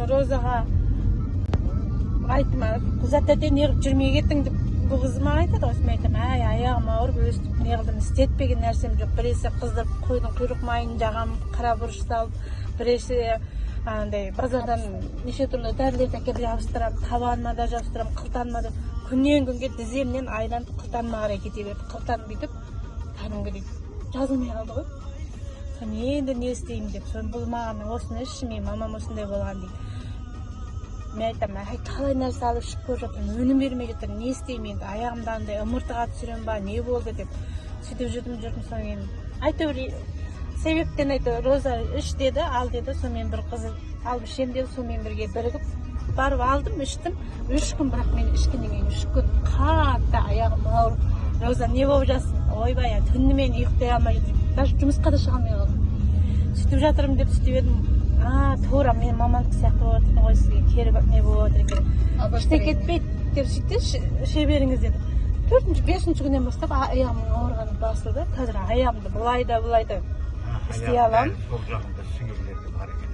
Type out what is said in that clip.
Розаға айтма, кузатате неғып жүрмей кеттің деп бұл қыз маған айтады. Осымен айтам, аяғым ауырып өстіп неғылдым, істетпеген нәрсем жоқ. Біресе қыздырып қойдың құйрық майын жағам, қара бұрыш салып, біресе андай базардан неше түрлі дәрілерді әкеліп жабыстырам, табаныма да жабыстырам, қылтаныма да. Күннен күнге тіземнен айланып қылтаныма қарай кете берді. Қылтаным бүйтіп кәдімгідей жазылмай қалды ғой. Соны енді не істеймін деп, соны бұл маған осыны ішші, мен мамам осындай болған дейді. Мен айтам, қалай нәрсе алып ішіп көріп жатырмын, өнім бермей жатыр, не істеймін енді, аяғымда андай ымыртыға түсірем ба, не болды деп сөйтіп жүрдім. Содан кейін әйтеуір себептен айтты, Роза іш деді, ал деді. Сонымен бір қыз алып ішем деді, сонымен бірге бірігіп барып алдым, іштім. 3 күн, бірақ мен ішкеннен кейін 3 күн қатты аяғым ауырып, Роза не болып жатсың? Ойбай, түнді мен ұйықтай алмай жүрдім, даже жұмысқа да шыға алмай қалдым. Сөйтіп жатырмын деп сөйтіп едім. Тура мен мамандық сияқты болып жатырмын ғой, сізге керек не болып жатыр екен. Іште кетпейді деп сөйтті, іше беріңіз деді. 4-5 күннен бастап аяғымның ауырғаны басылды. Қазір аяғымды былай да істей аламын. Сол жағында сіңірлерде бар екен.